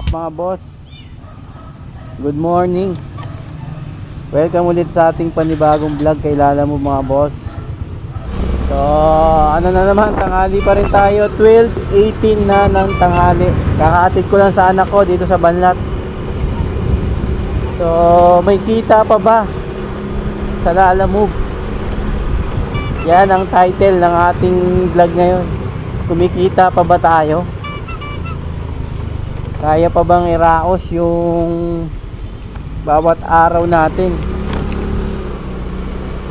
Mga boss, good morning. Welcome ulit sa ating panibagong vlog. Kailala mo mga boss. So ano na naman, tanghali pa rin tayo. 12:18 na ng tanghali. Kakaatid ko lang sa anak ko dito sa Banlat. So may kita pa ba sa Lalamove? Yan ang title ng ating vlog ngayon. Kumikita pa ba tayo? Kaya pa bang iraos yung bawat araw natin?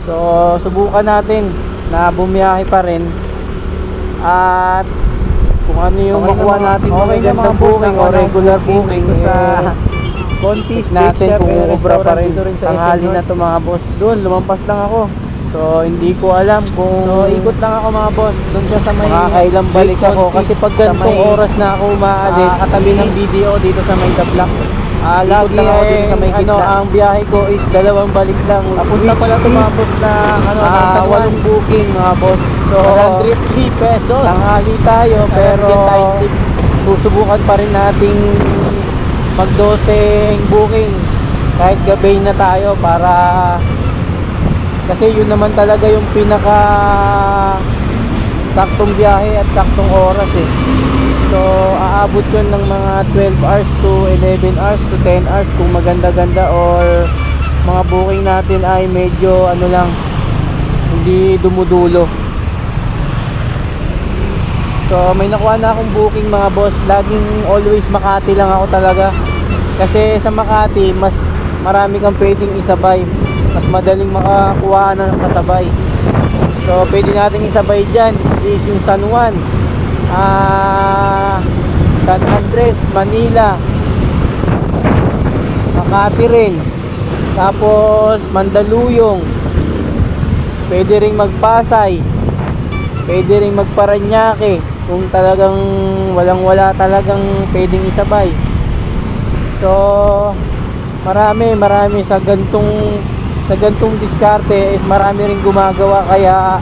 So subukan natin na bumiyahe pa rin. At kung ano yung okay makuha natin, okay na mga booking o regular booking sa Contis natin kung ubra pa rin. Tanghali na to mga boss. Doon lumampas lang ako. So hindi ko alam kung ikot lang ako mga boss. Doon siya sa may makakailang balik ako kasi pag ganitong oras na ako umaalis, katabi ng video dito sa may Dablak. Lagi lang ako dito sa may gitna. Ang biyahe ko is dalawang balik lang. Papunta pala ito mga boss na nasa 8 booking mga boss. So 103 pesos. Tanghali tayo pero susubukan pa rin nating mag 12 booking kahit gabi na tayo para kasi yun naman talaga yung pinaka saktong biyahe at saktong oras eh. So aabot yun ng mga 12 hours to 11 hours to 10 hours kung maganda-ganda or mga booking natin ay medyo ano lang, hindi dumudulo. So may nakuha na akong booking mga boss. Laging always Makati lang ako talaga. Kasi sa Makati mas marami kang pwedeng isabay. Mas madaling makakuha ng kasabay. So pwede natin isabay dyan is yung San Juan, San Andres, Manila, Makati rin. Tapos Mandaluyong. Pwede ring magpasay. Pwede ring magparanyake kung talagang walang-wala talagang pwedeng isabay. So marami sa gantong diskarte is marami ring gumagawa kaya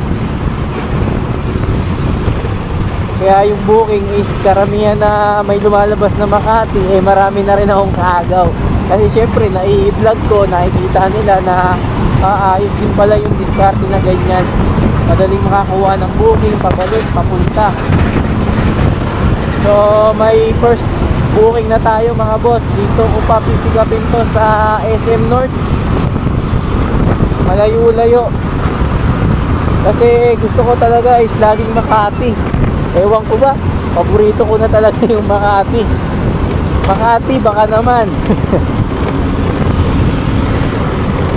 yung booking is karamihan na may lumalabas na Makati marami na rin akong kaagaw kasi syempre nai-vlog ko, nakikita nila na ayos din pala yung diskarte na ganyan, madaling makakuha ng booking pabalik, papunta. So may first booking na tayo mga boss. Dito ko papisigapin to sa SM North. Malayo-layo kasi gusto ko talaga is laging Makati. Ewan ko ba, paborito ko na talaga yung Makati. Makati baka naman.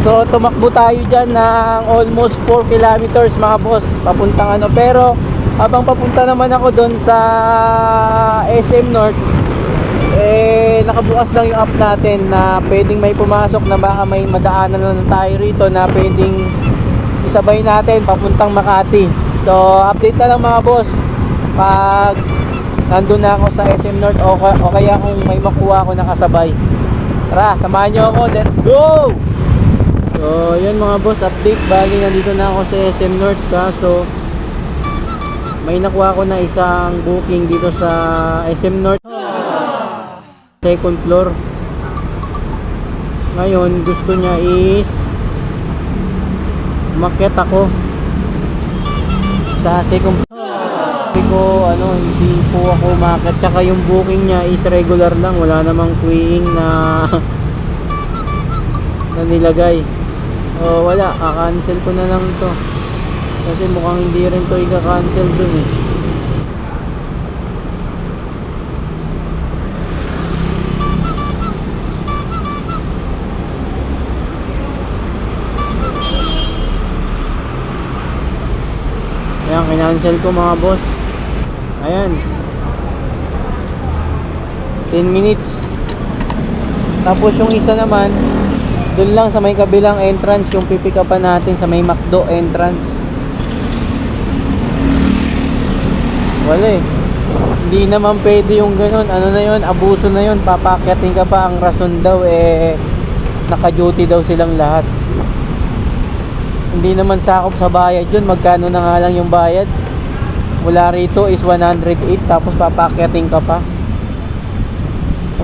So tumakbo tayo dyan ng almost 4 kilometers mga boss papuntang ano. Pero habang papunta naman ako doon sa SM North, nakabukas lang yung app natin na pwedeng may pumasok na baka may madaanan na tayo rito na pwedeng isabay natin papuntang Makati. So update na lang mga boss pag nandun na ako sa SM North o kaya kung may makuha ako nakasabay. Tara, samahan nyo ako, let's go! So yun mga boss, update. Bali nandito na ako sa SM North, kaso may nakuha ko na isang booking dito sa SM North, second floor. Ngayon gusto niya is umakyat ako sa second floor. Ko hindi po ako umakyat, tsaka yung booking niya is regular lang, wala namang queuing na nilagay. O wala, kakancel ko na lang to kasi mukhang hindi rin to ika-cancel dun eh. Ayan, kinancel ko mga boss. Ayan, 10 minutes. Tapos yung isa naman dun lang sa may kabilang entrance, yung pipick upan natin sa may McDo entrance. Wala eh, hindi naman pwede yung ganun. Ano na yun, abuso na yun. Papakyatin ka pa. Ang rason daw naka-duty daw silang lahat. Hindi naman sakop sa bayad yun. Magkano na nga lang yung bayad? Mula rito is 108, tapos papakyatin ka pa.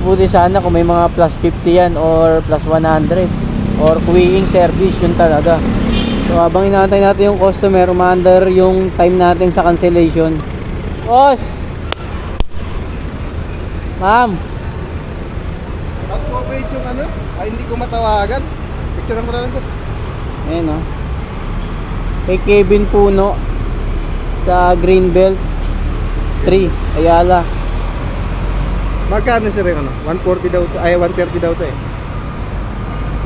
mabuti sana kung may mga plus 50 yan or plus 100 or queuing service, yun talaga. So habang inaantay natin yung customer, umaandar yung time natin sa cancellation. Boss! Ma'am! Pag-coverage yung ano, ay hindi ko matawagan. Picture ko na lang sir. Ayan o. Kay Kevin Puno sa Greenbelt 3, Ayala. Magkano sir yung ano? 140 daw to, ay 130 daw to eh.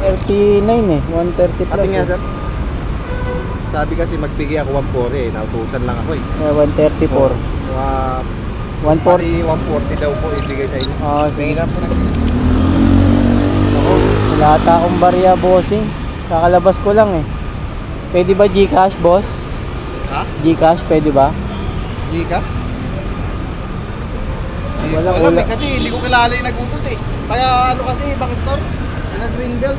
39 eh, 130 plus. Ating nga eh. sir. Sabi kasi magbigay ako 140 eh, nautusan lang ako eh. 134. 140. Pati 140 daw po ibigay sa inyo. Sige. Bigyan po ng 60. Ako, wala ata akong barya, bossing. Kakalabas ko lang eh. Pwede ba Gcash, boss? Ha? Gcash, pwede ba? Gcash? Wala, Wala, wala. kasi hindi ko kilala yung nag-utos eh. Kaya ano kasi, ibang store, yung Greenbelt.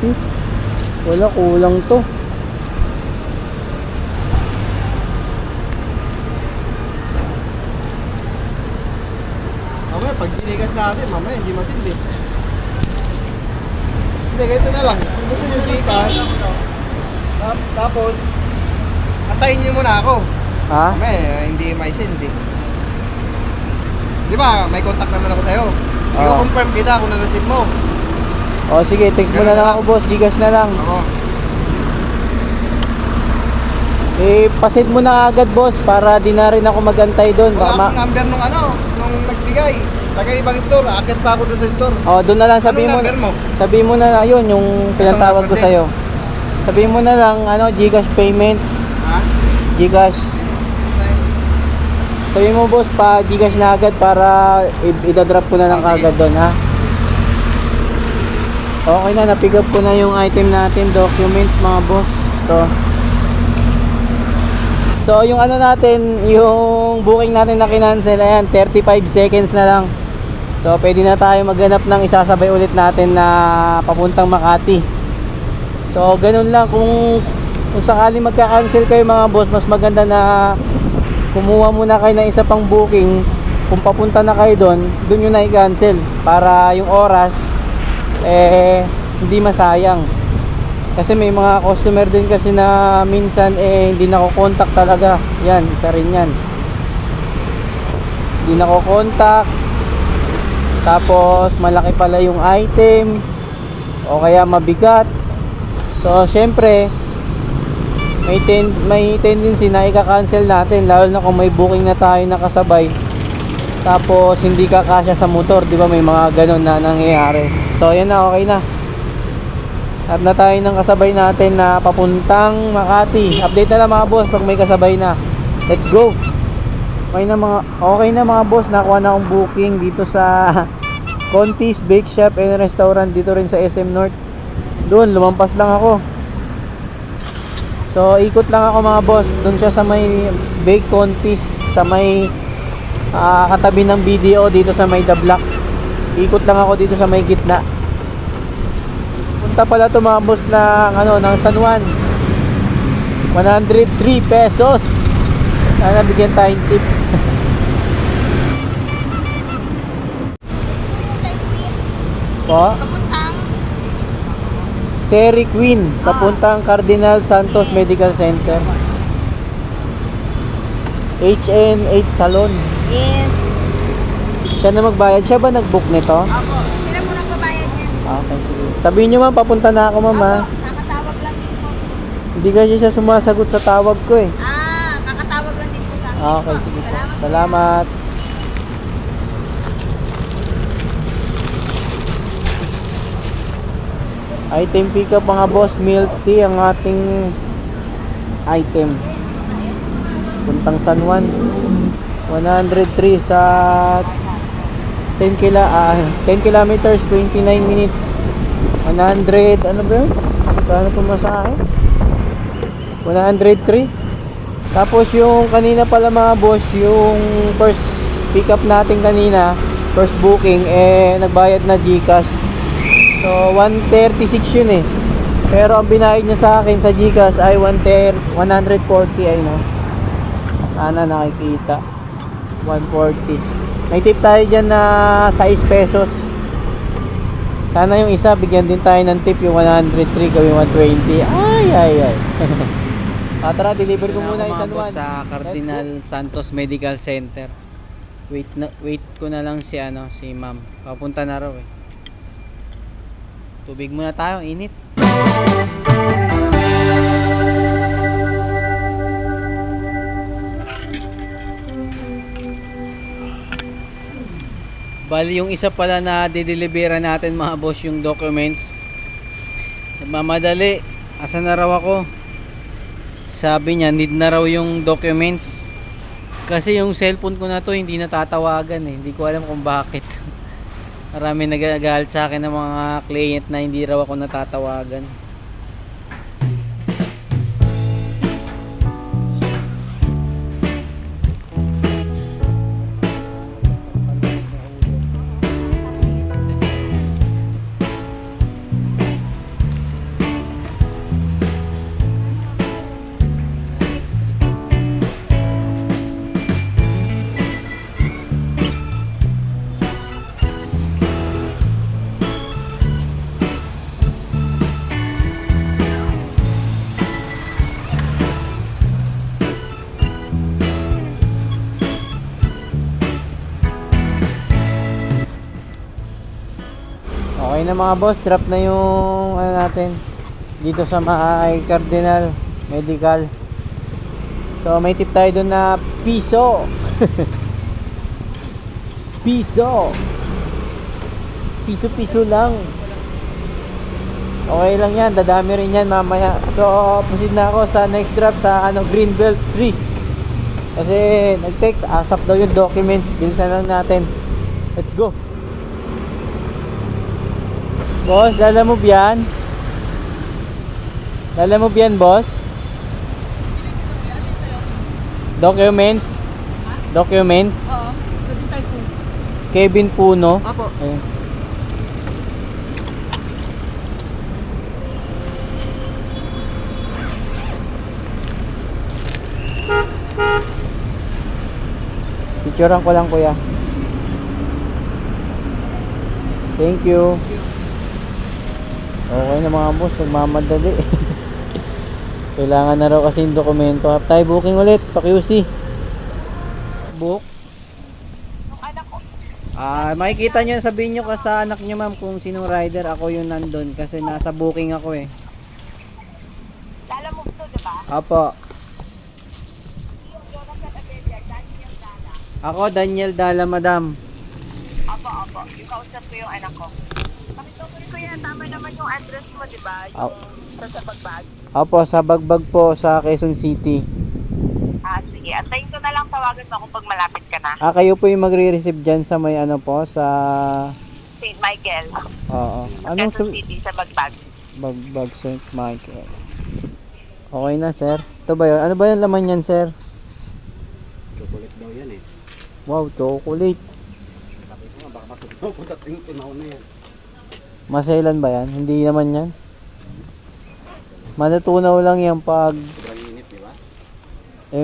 60. Wala, kulang to. Mamaya, pag ginigas natin, mamaya hindi masindi. Hindi, ganito na lang. Kung gusto nyo Gcash, tapos, antayin nyo muna ako. Ha? Mamaya, hindi maisindi. Di ba, may contact naman ako sa'yo. Oo. I-confirm kita kung na-receive mo. O sige, text mo na lang ako, boss. Gcash na lang. Oo. Pasid mo na agad, boss, para di na rin ako magantay doon. Wala Baka akong number nung ano, nung nagbigay. Taga ibang store, akit pa ako doon sa store. doon na lang sabihin mo. Anong number mo? Sabihin mo na lang, yun, yung pinatawag ko number sa'yo. Sabihin mo na lang, Gcash payment. Ha? Gcash. Sabihin mo, boss, pa Gcash na agad para idadrop ko na lang Sige. kagad doon, ha? Okay na, na-pick up ko na yung item natin, documents, mga boss. So yung natin, yung booking natin na kinancel, ayan, 35 seconds na lang. So pwede na tayo maghanap ng isasabay ulit natin na papuntang Makati. So ganun lang, kung sakali magka-cancel kayo mga boss, mas maganda na kumuha muna kayo ng isa pang booking. Kung papunta na kayo doon yun na i-cancel para yung oras hindi masayang. Kasi may mga customer din kasi na minsan hindi nako-contact talaga. Yan, isa rin yan. Hindi nako-contact. Tapos malaki pala yung item o kaya mabigat. So syempre may tendency na i-cancel natin, lalo na kung may booking na tayo nakasabay. Tapos hindi kakasya sa motor, 'di ba? May mga ganun na nangyayari. So yan na, okay na. At na tayo ng kasabay natin na papuntang Makati. Update na lang mga boss pag may kasabay na. Let's go. Okay na mga boss, nakuha na akong booking dito sa Conti's Bake Shop and Restaurant dito rin sa SM North. Doon lumampas lang ako. So ikot lang ako mga boss. Doon siya sa may Bake Conti's, sa may katabi ng BDO dito sa may The Block. Ikot lang ako dito sa may gitna. Punta pala to mga boss ng San Juan. 103 pesos. Sana bigyan tayong tip. Po? Papuntang Seri Queen, papuntang Cardinal Santos Medical Center. HN8 Salon. Yes. Siya na magbayad. Siya ba nag-book nito? Opo. Sila po nagbabayad yan. Okay, sige. Sabihin nyo ma'am, papunta na ako ma'am ha. Opo. Nakatawag lang din po. Hindi kasi siya sumasagot sa tawag ko eh. Kakatawag lang din po sa akin. Okay, sige po. Salamat. Salamat. Item pick up mga boss, milk tea ang ating item. Puntang San Juan. 103 sa 10 kilometers, 29 minutes. 100, ano ba yun? Saan pumasahe? 103. Tapos yung kanina pala mga boss, yung first pick up natin kanina, first booking, nagbayad na Gcash. So 136 yun eh. Pero ang binayad niya sa akin sa Gcash ay 140 ay no. Sana nakikita. 140. May tip tayo dyan na 6 pesos. Sana yung isa, bigyan din tayo ng tip. Yung 103, gawin 120. Ay. Tara, deliver ko muna yung San Juan. Sa Cardinal Santos Medical Center. Wait ko na lang si ma'am. Papunta na raw eh. Tubig muna tayo, init. Bali yung isa pala na didelibera natin mga boss, yung documents. Nagmamadali. Asa na raw ako? Sabi niya need na raw yung documents. Kasi yung cellphone ko na to hindi natatawagan eh. Hindi ko alam kung bakit. Marami nagagalit sa akin ng mga client na hindi raw ako natatawagan. Okay na mga boss, drop na yung natin dito sa Maay Cardinal Medical. So may tip tayo doon na piso. Piso lang. Okay lang yan, dadami rin yan mamaya. So proceed na ako sa next drop sa Greenbelt 3. Kasi nag-text, asap daw yung documents. Bilisan lang natin. Let's go. Boss, dala mo biyan? Dala mo biyan, boss? Documents? Documents? Oo. Sa Ditay po. Kevin Puno. Apo. Ayun. Picturean ko lang, kuya. Thank you. Okay na mga boss, nagmamadali. Kailangan na raw kasi yung dokumento. Have tayo booking ulit, pa-QC. Book. Yung anak ko. Makikita nyo, sabihin nyo ka sa anak nyo ma'am kung sinong rider. Ako yung nandun kasi nasa booking ako eh. Lala mo ito, diba? Apo. Yung Jonathan Abella, Daniel Dala. Ako, Daniel Dala, madam. Apo. Yung kausap ko yung anak ko. Pakitorin ko yan. Tama naman yung address mo, diba? Yung sa bagbag. Apo, sa Bagbag po sa Quezon City. Sige. Antayin ko na lang, tawagan mo ako pag malapit ka na. Kayo po yung magre-receive dyan sa may po, sa... St. Michael. Oo. Anong Quezon City sa bagbag. Bagbag St. Michael. Okay na, sir. Ito ba yun? Ano ba yung laman yan, sir? Chocolate daw yan eh. Wow, chocolate. Sabi ko nga, baka matutunaw ko dating tunaw na yan. Masailan ba yan? Hindi naman yan. Manatunaw lang yan pag Sobrang init, di ba?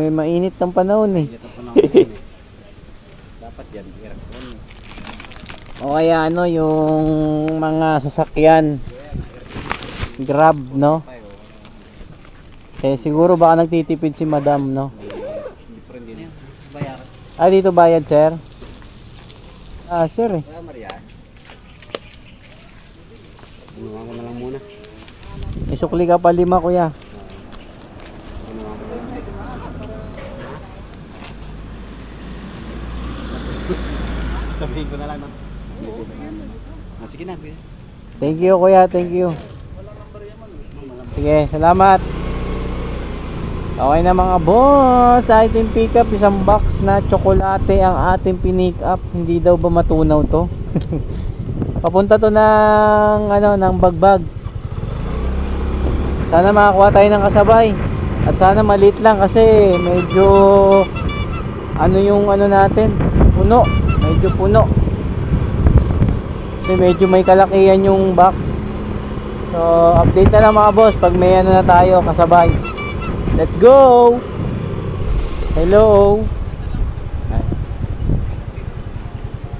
mainit ng panahon eh. Init ang panahon yan eh. Dapat yan, aircon. O kaya yung mga sasakyan. Grab, no? Siguro baka nagtitipid si madam, no? Different din yan. Bayaran. Dito bayad, sir? Sir eh. Maria. Ginawa ko na lang muna. Isukli ka pa 5, kuya. Ginawa ko na lang. Sabihin ko na lang, no? Sige na, kuya. Thank you, kuya. Thank you. Sige, salamat. Okay na mga boss, sa ating pick up, isang box na tsokolate ang ating pinick up. Hindi daw ba matunaw to? Papunta to ng Bagbag. Sana makakuha tayo ng kasabay. At sana maliit lang kasi medyo yung natin, puno. Medyo puno. Kasi medyo may kalakihan yung box. So, update na lang mga boss pag may na tayo kasabay. Let's go! Hello!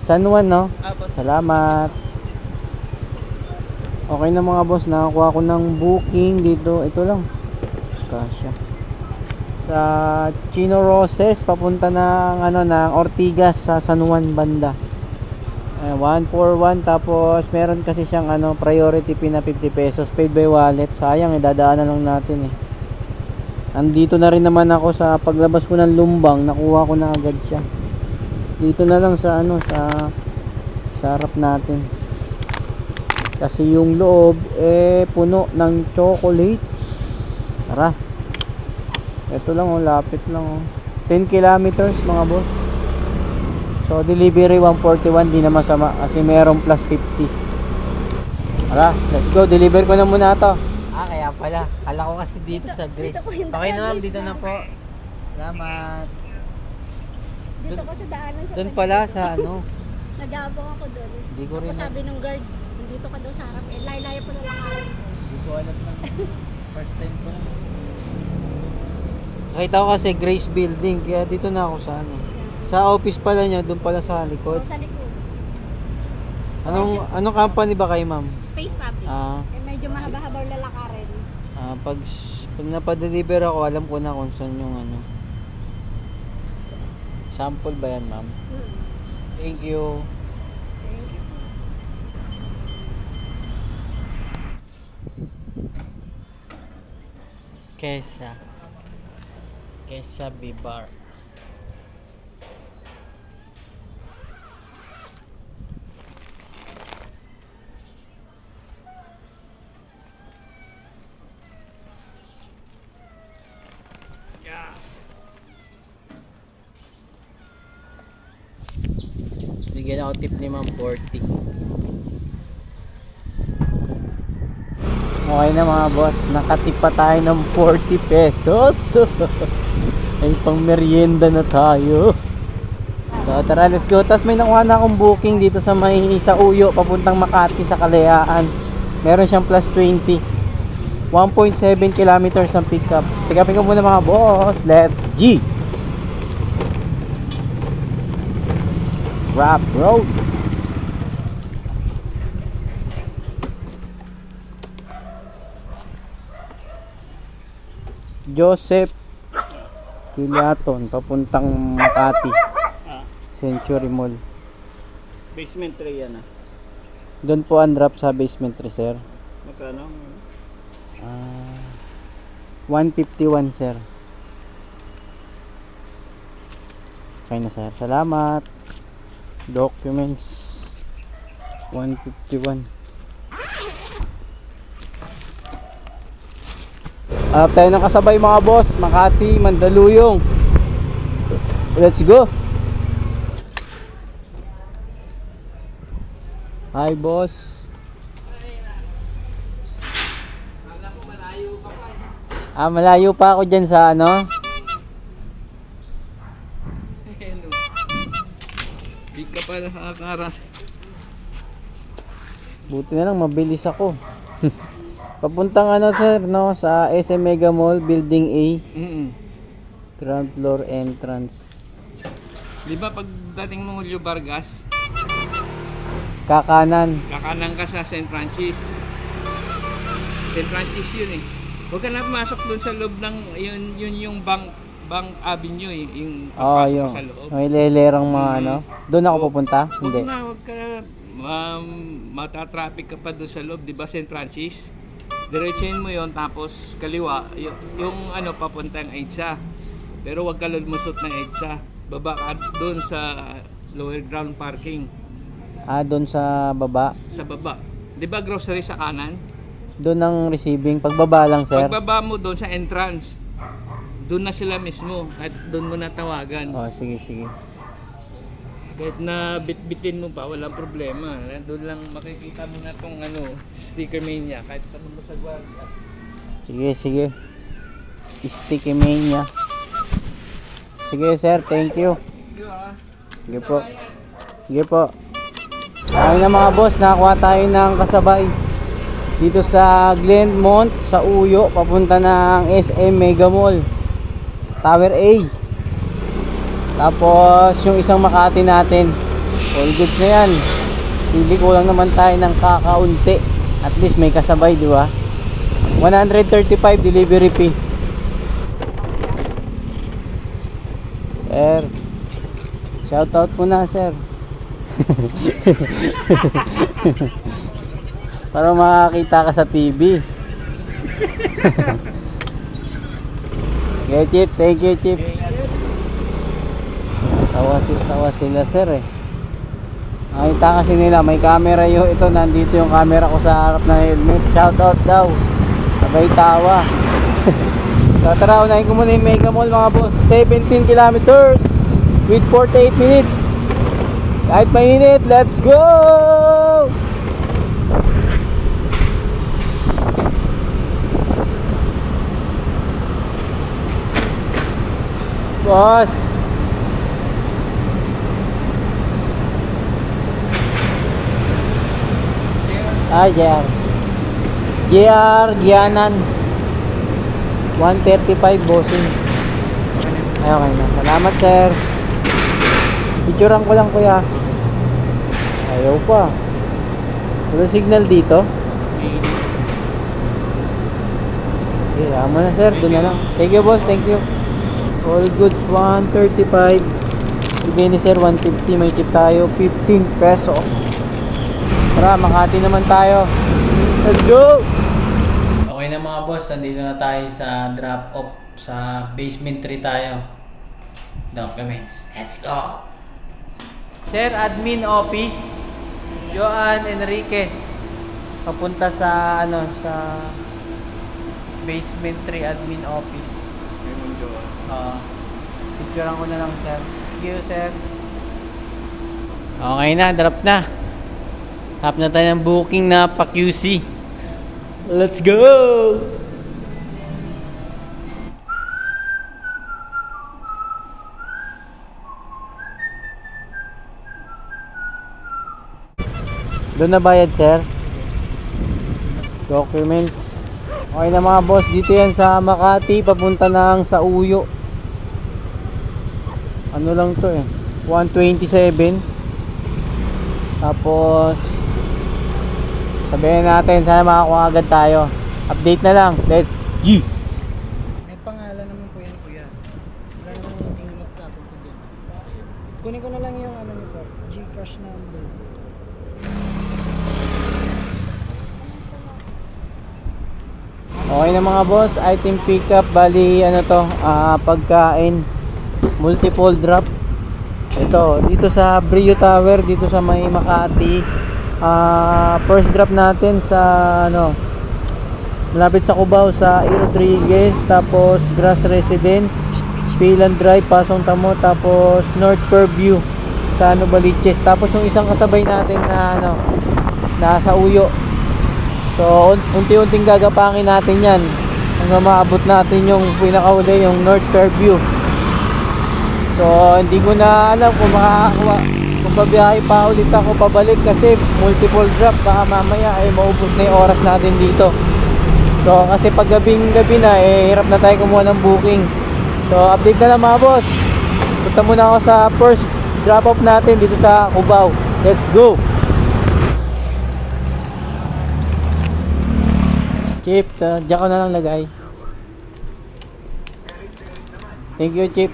San Juan, no? Boss. Salamat. Okay na mga boss, nakakuha ko ng booking dito. Ito lang. Kasya. Sa Chino Roses, papunta ng ng Ortigas sa San Juan banda. 141, tapos meron kasi siyang priority fee na 50 pesos paid by wallet. Sayang, dadaanan lang natin eh. Nandito na rin naman ako sa paglabas ko ng Lumbang, nakuha ko na agad siya. Dito na lang sa sa harap natin. Kasi yung loob puno ng chocolates. Tara. Ito lang lapit lang 10 kilometers mga boss. So delivery 141, di na masama kasi merong plus 50. Tara, let's go. Deliver ko na muna to. Kaya pala. Kala ko kasi dito sa Grace. Okay na ma'am, dito na po. Salamat. Dito ko sa daanan sa Doon pala sa Nagabong ako doon. Hindi ko rin Ako sabi ng guard, dito ka daw sa harap. Layo-layo pa na lang ako. Hindi ko alam na. First time ko na. Nakita ko kasi Grace Building, kaya dito na ako sa Sa office pala niya, doon pala sa likod. Sa likod. Anong company ba kayo, ma'am? Space Public. Medyo mahaba-habaw lalakarin. Pag napadeliver ako, alam ko na kung saan yung sample ba yan, ma'am? Thank you. Kesa Bibar. Bigyan ako tip ni ma'am 40. Okay na mga boss, nakatip pa tayo ng 40 pesos. Ay pang merienda na tayo. So tara, let's go. Tapos may nakuha na akong booking dito sa sa Uyo papuntang Makati sa Kalayaan. Meron siyang plus 20. 1.7 kilometers ang pick up. Pick upin ko muna mga boss. Let's G! Rap Road. Joseph Kiliaton papuntang Makati Century Mall. Basement 3 yan Doon po ang drop sa basement 3, sir. Magkano? 151, sir. Okay na, sir. Salamat. Documents 151. Tayo ng kasabay mga boss, Makati, Mandaluyong. Let's go. Hi boss. Malayo pa ako dyan sa Big ka pala nakakaras. Buti na lang mabilis ako. Papuntang sir sa SM Mega Mall Building A. Ground floor entrance. Di ba pagdating mo Julio Vargas, Kakanan. kakanan ka sa St. Francis. St. Francis yun eh. Huwag ka na pumasok dun sa loob ng yun yung Bank Avenue eh, yung pagpasok Yung sa loob. may lelerang mga Doon ako pupunta? Hindi. Huwag ka na matatraffic ka pa dun sa loob, di ba St. Francis? Diretsahin mo yon tapos kaliwa yung papuntang EDSA. Pero huwag ka lumusot ng EDSA. Baba ka doon sa lower ground parking. Doon sa baba. Sa baba. 'Di ba grocery sa kanan? Doon ang receiving. Pagbaba lang, sir. Pagbaba mo doon sa entrance. Doon na sila mismo. At doon mo natawagan. Sige. Kahit na bitbitin mo pa, walang problema. Doon lang makikita mo na tong sticker mania. Kahit sa mo sa guardia. Sige. Sticky mania. Sige, sir. Thank you. Sige po. Ayun na mga boss, nakakuha tayo ng kasabay dito sa Glenmont, sa Uyo, papunta ng SM Mega Mall Tower A. Tapos yung isang Makati natin All goods na yan. Pili ko lang naman tayo ng kakaunti. At least may kasabay, di ba? 135 delivery fee. Sir, shoutout po na, sir. Para makakita ka sa TV. Okay, Chip. Thank you, Chip. Tawa sila, sir, eh. Nakita kasi nila, may camera yun. Ito, nandito yung camera ko sa harap ng helmet. Shoutout daw. Sabay tawa. So, tara, unahin ko muna yung Mega Mall, mga boss. 17 kilometers with 48 minutes. Kahit mainit, let's go! Boss! JR. JR Gianan 135 bossing. Ay, okay na. Salamat, sir. Picturean ko lang, kuya. Ayaw pa. Wala signal dito. Okay, mo na, sir. Doon na lang. Thank you, boss. Thank you. All goods 135. Bigay ni sir 150. May tip tayo 15 pesos. Tara, Makati naman tayo. Let's go! Okay na, mga boss, nandito na tayo sa drop off sa basement 3 tayo. Documents. Let's go! Sir, admin office. Joan Enriquez. Papunta sa sa basement 3 admin office. Picturean ko na lang, sir. Thank you, sir. Okay na, drop na. Tap na tayo ng booking na pa-QC. Let's go! Doon na bayad, sir? Documents. Okay na, mga boss, dito yan sa Makati, papunta na sa Uyo. Ano lang to, 127. Tapos sabihin natin, sana makakuha agad tayo. Update na lang. Let's G! May pangalan naman po yan, kuya. Wala naman yung tingin na po dyan. Kunin ko na lang yung niyo po, Gcash number. Okay na, mga boss, item pickup. Bali pagkain, multiple drop. Ito, dito sa Brio Tower, dito sa may Makati. First drop natin sa malapit sa Cubao, sa E. Rodriguez, tapos Grass Residence, Pilan Drive, Pasong Tamo, tapos North Fairview sa Baliches. Tapos yung isang kasabay natin na nasa Uyo. So unti-unting gagapangin natin yan hanggang maabot natin yung pinakauli, yung North Fairview. So hindi ko na alam kung makakakuha, kung babiyahe pa ulit ako pabalik kasi multiple drop, baka mamaya ay maubos na yung oras natin dito. So kasi pag gabi na hirap na tayo kumuha ng booking. So update na lang, mga boss. Punta muna ako sa first drop off natin dito sa Cubao. Let's go! Chip, diyan ko na lang lagay. Thank you, Chip.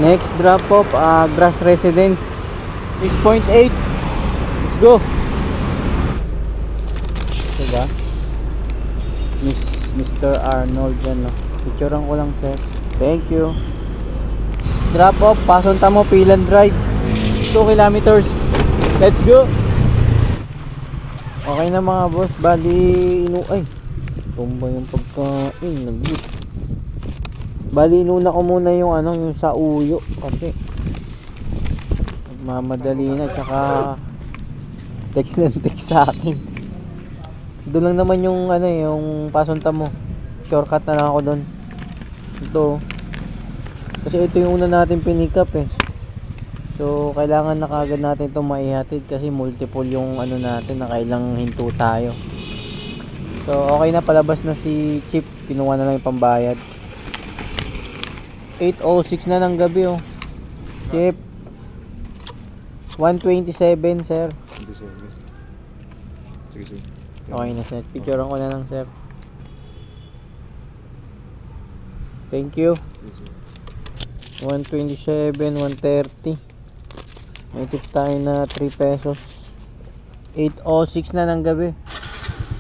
Next drop off, Grass Residence 6.8. Let's go. Diba? Mr. Arnold dyan, no? Picturean ko lang, sir. Thank you. Drop off, Pasong Tamo, Pilan Drive, 2 kilometers. Let's go. Okay na, mga boss. Bali tumba yung pagkain. Bali inuna ko muna yung yung sa Uyo kasi mamadali na, tsaka text sa akin. Doon lang naman yung yung Pasong Tamo. Shortcut na lang ako doon. Ito kasi ito yung una natin pinikap so kailangan na kagad natin ito maihatid kasi multiple yung natin, nakailang hinto tayo. So okay na, palabas na si Chip, kinuha na lang yung pambayad. 8:06 na ng gabi, Chip. 127, sir. Hindi sir. Sige sir. Okay na, sir. Picturean ko na lang, sir. Thank you. Sige sir. 127, 130. May tip tayo na 3 pesos. 8:06 na ng gabi.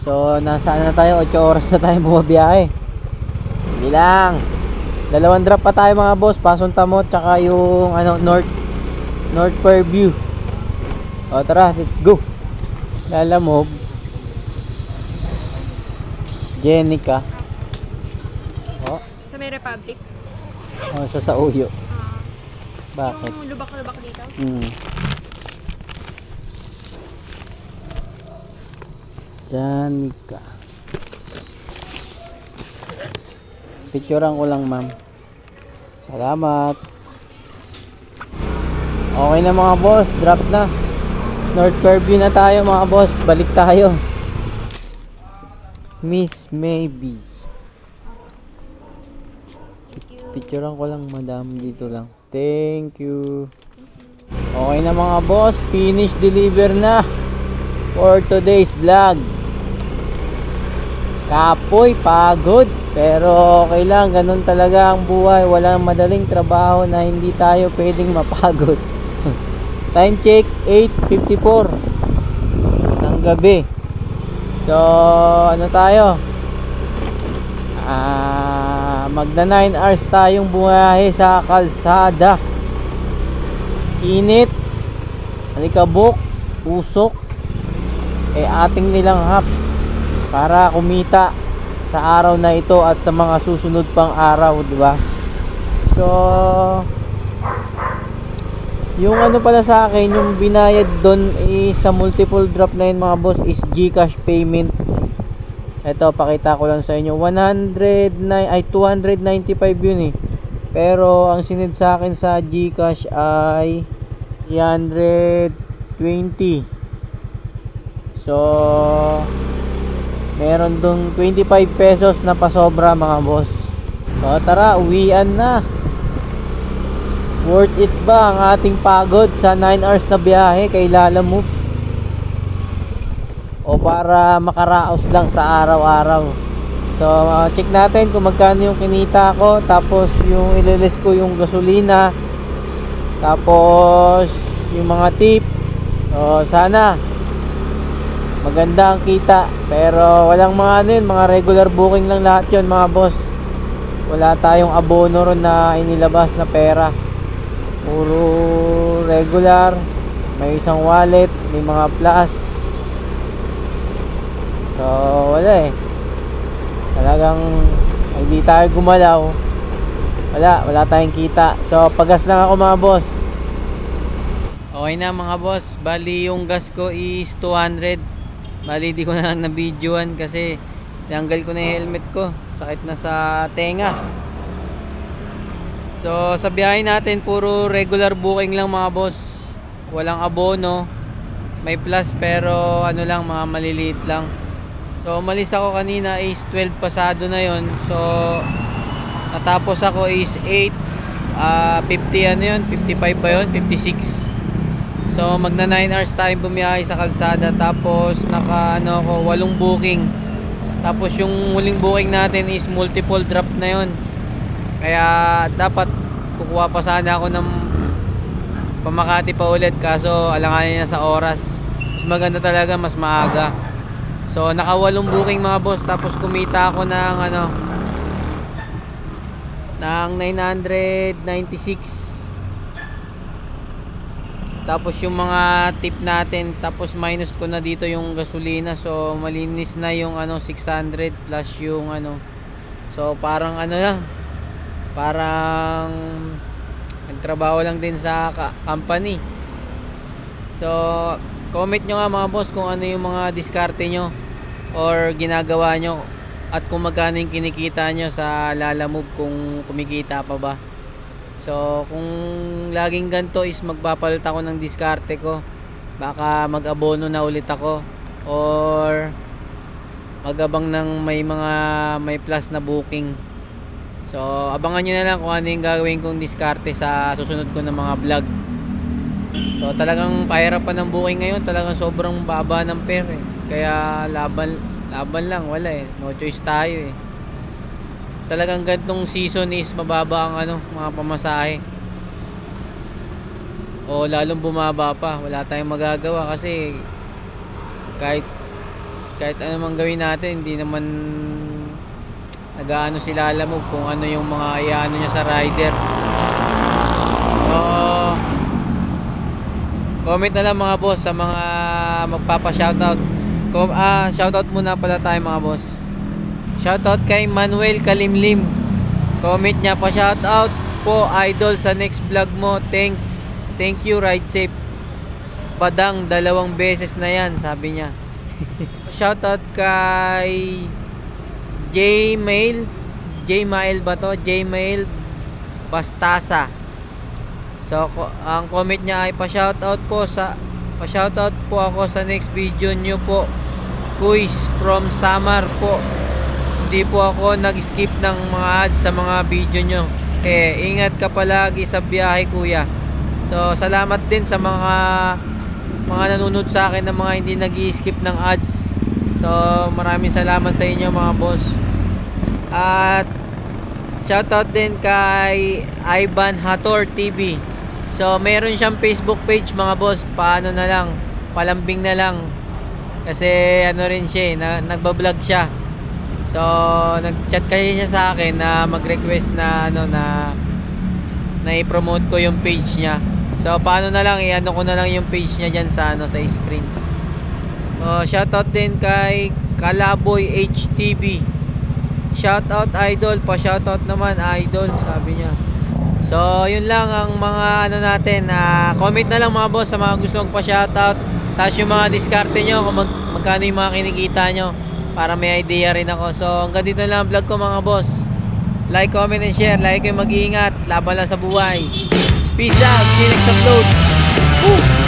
So, nasaan na tayo? 8 oras na tayo bumabiyahe. Hindi lang. 2 drop pa tayo mga boss. Pasuntamot, tsaka yung North Fairview. O tara, let's go. Lalamove. Jenica. O, Sa may Republic. sa Uyo. Bakit? Yung lubak-lubak dito. Jenica. Picturean ko lang, ma'am. Salamat. Okay na mga boss, drop na. North Fairview na tayo mga boss. Balik tayo. Miss Maybe. Picturean ko lang, madam, dito lang. Thank you. Okay na mga boss, finish deliver na for today's vlog. Kapoy, pagod, pero okay lang, ganun talaga ang buhay. Walang madaling trabaho na hindi tayo pwedeng mapagod. Time check 8:54 ng gabi. So ano tayo, magna 9 hours tayong bumahe sa kalsada. Init, alikabok, usok, ating nilanghap para kumita sa araw na ito at sa mga susunod pang araw, di ba? So yung ano pala sa akin, yung binayad doon is sa multiple drop na yun mga boss, is GCash payment. Ito, pakita ko lang sa inyo. 295 yun eh. Pero ang sinid sa akin sa GCash ay 320. So meron dong 25 pesos na pasobra mga boss. So tara, uwian na. Worth it ba ang ating pagod sa 9 hours na biyahe kay Lalamove? O para makaraos lang sa araw-araw? So check natin kung magkano yung kinita ko, tapos yung ililis ko yung gasolina, tapos yung mga tip. So sana maganda ang kita, pero walang mga ano yun, mga regular booking lang lahat yun mga boss. Wala tayong abono ron na inilabas na pera, puro regular. May isang wallet, may mga plus. So wala eh, talagang hindi tayo gumalaw, wala tayong kita. So pagas lang ako mga boss. Okay na mga boss, bali yung gas ko is 200. Bali di ko na lang na-videoan kasi tanggal ko na yung helmet ko, sakit na sa tenga. So sa biyahe natin puro regular booking lang mga boss, walang abono. May plus pero ano lang, mga maliliit lang. So umalis ako kanina is 12 pasado na yon. So natapos ako is 8 50 ano yun, 55 ba yun, 56. So magna 9 hours tayo bumiyahe sa kalsada, tapos naka ano ako, 8 booking. Tapos yung huling booking natin is multiple drop na yon. Kaya dapat kukuha pa sana ako ng pamakati pa ulit, kaso alanganin na sa oras. Mas maganda talaga mas maaga. So naka 8 booking mga boss, tapos kumita ako ng ano, ng 996. Tapos yung mga tip natin, tapos minus ko na dito yung gasolina. So malinis na yung ano 600 plus yung ano. So parang ano lang, parang nagtrabaho lang din sa company. So comment nyo nga mga boss kung ano yung mga diskarte nyo or ginagawa nyo, at kung magkano yung kinikita nyo sa Lalamove, kung kumikita pa ba. So kung laging ganito is magpapalit ako ng diskarte ko, baka mag-abono na ulit ako or magabang ng may plus na booking. So abangan nyo na lang kung ano yung gagawin kong diskarte sa susunod ko na mga vlog. So talagang pahirapan ng booking ngayon, talagang sobrang baba ng fare eh. Kaya laban lang, wala eh. No choice tayo eh. Talagang ganitong season is mababa ang mga pamasahe. O lalong bumaba pa, wala tayong magagawa kasi kahit ano man gawin natin, hindi naman nag-aano sila alam mo kung ano yung mga iano niya sa rider. So comment na lang mga boss sa mga magpapa-shoutout. Shoutout muna pala tayo mga boss. Shoutout kay Manuel Kalimlim. Comment niya pa, shoutout po idol sa next vlog mo. Thank you, ride safe. Padang 2 beses na yan, sabi niya. Shoutout kay Jmail ba to? Jmail Bastasa. So ang comment niya ay pa-shoutout po ako sa next video niyo po. Quiz from Samar po. Hindi po ako nag-skip ng mga ads sa mga video nyo. Ingat ka palagi sa biyahe kuya. So salamat din sa mga nanonood sa akin ng mga hindi nag-skip ng ads. So maraming salamat sa inyo mga boss. At shoutout din kay Ivan Hator TV. So meron siyang Facebook page mga boss. Paano na lang, palambing na lang. Kasi ano rin siya, nagbablog siya. So nag-chat kasi siya sa akin na mag-request na na i-promote ko yung page niya. So paano na lang, i-ano ko na lang yung page niya diyan sa sa screen. Shoutout din kay Kalaboy HTV. Shoutout idol, pa-shoutout naman idol, sabi niya. So yun lang ang mga natin. Comment na lang mga boss sa mga gusto magpa-shoutout. Tapos yung mga diskarte nyo kung magkano yung mga kinikita nyo, para may idea rin ako. So hanggang dito lang ang vlog ko mga boss. Like, comment, and share. Like kayo, mag-iingat. Laban lang sa buhay. Peace out. See you next upload. Woo!